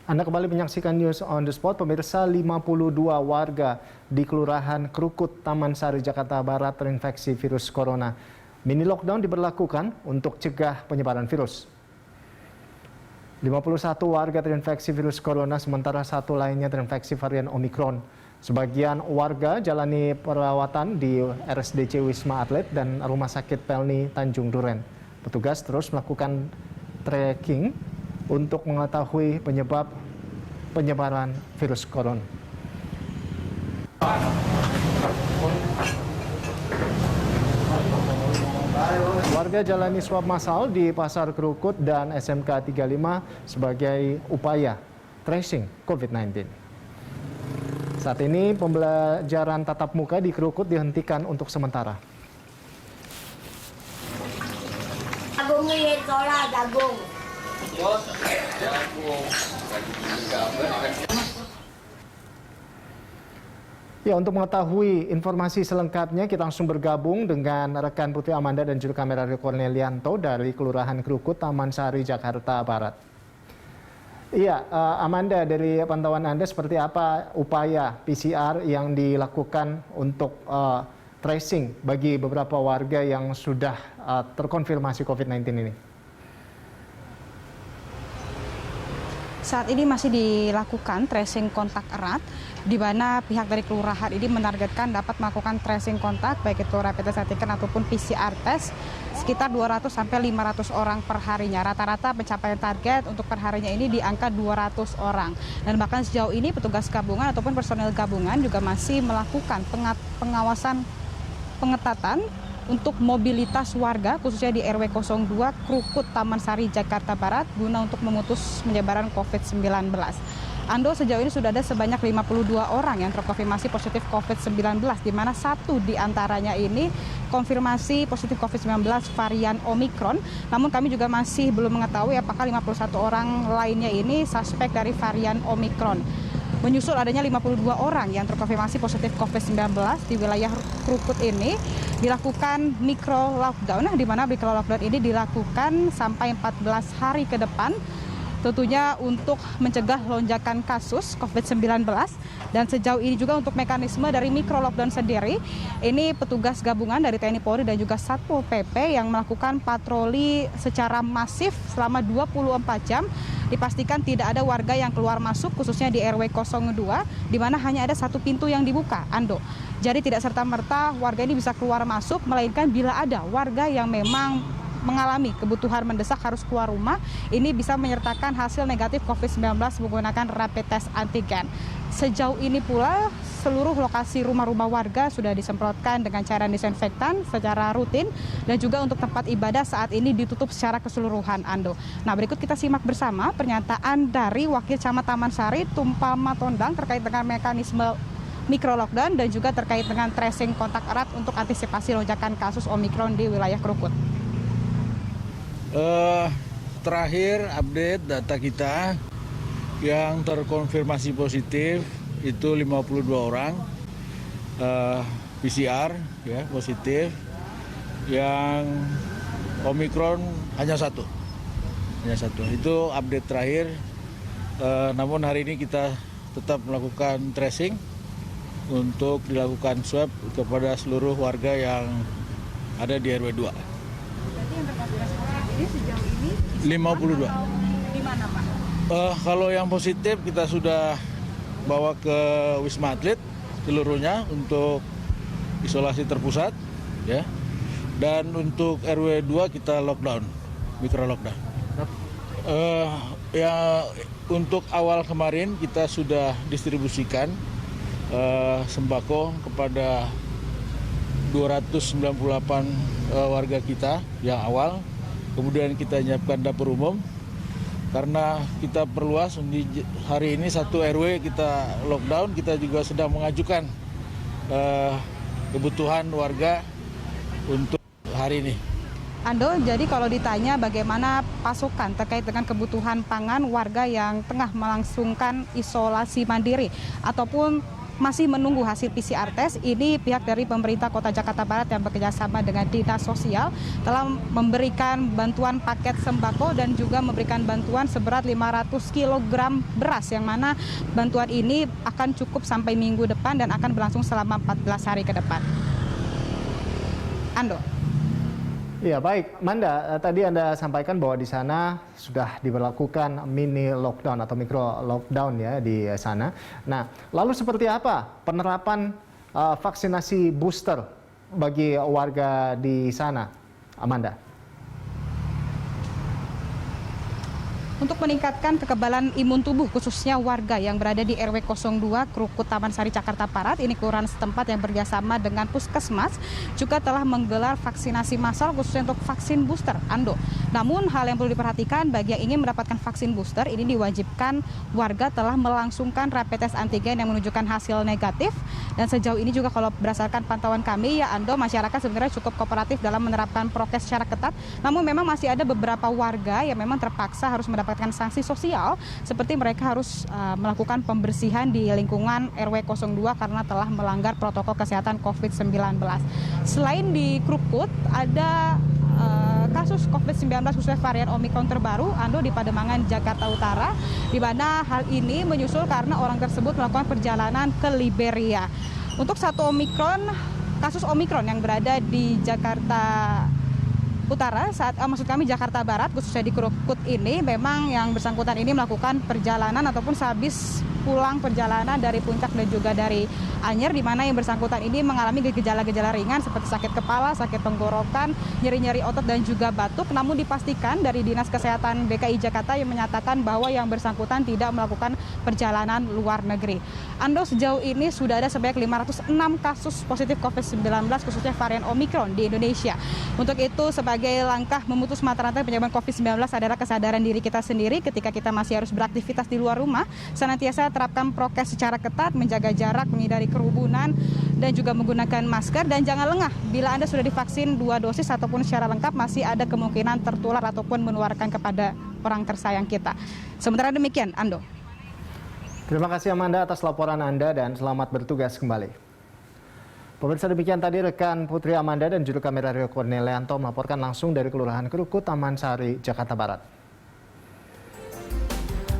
Anda kembali menyaksikan News on the Spot. Pemirsa, 52 warga di Kelurahan Krukut, Taman Sari, Jakarta Barat terinfeksi virus corona. Mini lockdown diberlakukan untuk cegah penyebaran virus. 51 warga terinfeksi virus corona, sementara satu lainnya terinfeksi varian Omikron. Sebagian warga jalani perawatan di RSDC Wisma Atlet dan Rumah Sakit Pelni Tanjung Duren. Petugas terus melakukan tracking untuk mengetahui penyebab penyebaran virus corona. Warga jalani swab massal di Pasar Krukut dan SMK 35 sebagai upaya tracing COVID-19. Saat ini pembelajaran tatap muka di Krukut dihentikan untuk sementara. Jagung. Ya, untuk mengetahui informasi selengkapnya, kita langsung bergabung dengan rekan Putri Amanda dan juru kamera Cornelianto dari Kelurahan Krukut, Taman Sari, Jakarta Barat. Iya, Amanda, dari pantauan Anda seperti apa upaya PCR yang dilakukan untuk tracing bagi beberapa warga yang sudah terkonfirmasi COVID-19 ini? Saat ini masih dilakukan tracing kontak erat, di mana pihak dari kelurahan ini menargetkan dapat melakukan tracing kontak, baik itu rapid test antigen ataupun PCR test, sekitar 200 sampai 500 orang per harinya. Rata-rata pencapaian target untuk per harinya ini di angka 200 orang. Dan bahkan sejauh ini petugas gabungan ataupun personel gabungan juga masih melakukan pengawasan pengetatan untuk mobilitas warga, khususnya di RW 02 Krukut, Taman Sari, Jakarta Barat, guna untuk memutus penyebaran COVID-19. Ando, sejauh ini sudah ada sebanyak 52 orang yang terkonfirmasi positif COVID-19, di mana satu di antaranya ini konfirmasi positif COVID-19 varian Omikron. Namun kami juga masih belum mengetahui apakah 51 orang lainnya ini suspek dari varian Omikron. Menyusul adanya 52 orang yang terkonfirmasi positif COVID-19 di wilayah Krukut ini, dilakukan micro lockdown, di mana micro lockdown ini dilakukan sampai 14 hari ke depan, tentunya untuk mencegah lonjakan kasus COVID-19. Dan sejauh ini juga untuk mekanisme dari micro lockdown sendiri, ini petugas gabungan dari TNI Polri dan juga Satpol PP yang melakukan patroli secara masif selama 24 jam. Dipastikan tidak ada warga yang keluar masuk, khususnya di RW 02, di mana hanya ada satu pintu yang dibuka, Ando. Jadi tidak serta-merta warga ini bisa keluar masuk, melainkan bila ada warga yang memang mengalami kebutuhan mendesak harus keluar rumah, ini bisa menyertakan hasil negatif COVID-19 menggunakan rapid test antigen. Sejauh ini pula seluruh lokasi rumah-rumah warga sudah disemprotkan dengan cairan disinfektan secara rutin, dan juga untuk tempat ibadah saat ini ditutup secara keseluruhan, Ando. Nah, berikut kita simak bersama pernyataan dari Wakil Camat Taman Sari, Tumpama Tondang, terkait dengan mekanisme micro lockdown dan juga terkait dengan tracing kontak erat untuk antisipasi lonjakan kasus Omikron di wilayah Krukut. Terakhir update data kita yang terkonfirmasi positif itu 52 orang PCR ya positif, yang Omikron hanya satu itu update terakhir. Namun hari ini kita tetap melakukan tracing untuk dilakukan swab kepada seluruh warga yang ada di RW 2. Berarti yang terkonfirmasi ini sejauh ini 52. Di mana, Pak? Kalau yang positif kita sudah bawa ke Wisma Atlet seluruhnya untuk isolasi terpusat, ya. Dan untuk RW 2 kita lockdown, micro lockdown. Ya, untuk awal kemarin kita sudah distribusikan sembako kepada 298 warga kita yang awal. Kemudian kita menyiapkan dapur umum. Karena kita perluas, di hari ini satu RW kita lockdown, kita juga sedang mengajukan kebutuhan warga untuk hari ini. Ando, jadi kalau ditanya bagaimana pasokan terkait dengan kebutuhan pangan warga yang tengah melangsungkan isolasi mandiri ataupun masih menunggu hasil PCR test. Ini pihak dari pemerintah Kota Jakarta Barat yang bekerjasama dengan Dinas Sosial telah memberikan bantuan paket sembako dan juga memberikan bantuan seberat 500 kg beras, yang mana bantuan ini akan cukup sampai minggu depan dan akan berlangsung selama 14 hari ke depan. Ando. Ya baik, Manda, tadi Anda sampaikan bahwa di sana sudah diberlakukan mini lockdown atau mikro lockdown ya di sana. Nah, lalu seperti apa penerapan vaksinasi booster bagi warga di sana, Amanda? Untuk meningkatkan kekebalan imun tubuh khususnya warga yang berada di RW 02 Krukut Taman Sari Jakarta Barat, ini kelurahan setempat yang bekerjasama dengan Puskesmas juga telah menggelar vaksinasi massal khususnya untuk vaksin booster, Ando. Namun hal yang perlu diperhatikan bagi yang ingin mendapatkan vaksin booster, ini diwajibkan warga telah melangsungkan rapid test antigen yang menunjukkan hasil negatif. Dan sejauh ini juga kalau berdasarkan pantauan kami ya Ando, masyarakat sebenarnya cukup kooperatif dalam menerapkan prokes secara ketat. Namun memang masih ada beberapa warga yang memang terpaksa harus mendapatkan sanksi sosial, seperti mereka harus melakukan pembersihan di lingkungan RW 02 karena telah melanggar protokol kesehatan COVID-19. Selain di Krukut, ada kasus COVID-19 khususnya varian Omikron terbaru, Ando, di Pademangan, Jakarta Utara, di mana hal ini menyusul karena orang tersebut melakukan perjalanan ke Liberia. Untuk kasus Omikron yang berada di Jakarta Utara, maksud kami Jakarta Barat, khususnya di Krukut ini, memang yang bersangkutan ini melakukan perjalanan ataupun sehabis pulang perjalanan dari Puncak dan juga dari Anyer, di mana yang bersangkutan ini mengalami gejala-gejala ringan seperti sakit kepala, sakit tenggorokan, nyeri-nyeri otot dan juga batuk. Namun dipastikan dari Dinas Kesehatan DKI Jakarta yang menyatakan bahwa yang bersangkutan tidak melakukan perjalanan luar negeri. Ando, sejauh ini sudah ada sebanyak 506 kasus positif COVID-19 khususnya varian Omikron di Indonesia. Untuk itu sebagai langkah memutus mata rantai penyebaran COVID-19 adalah kesadaran diri kita sendiri ketika kita masih harus beraktivitas di luar rumah, senantiasa terapkan prokes secara ketat, menjaga jarak, menghindari kerumunan, dan juga menggunakan masker. Dan jangan lengah, bila Anda sudah divaksin 2 dosis ataupun secara lengkap, masih ada kemungkinan tertular ataupun menularkan kepada orang tersayang kita. Sementara demikian, Ando. Terima kasih Amanda atas laporan Anda dan selamat bertugas kembali. Pemirsa, demikian tadi rekan Putri Amanda dan juru kamera Rio Cornelianto melaporkan langsung dari Kelurahan Krukut, Taman Sari, Jakarta Barat.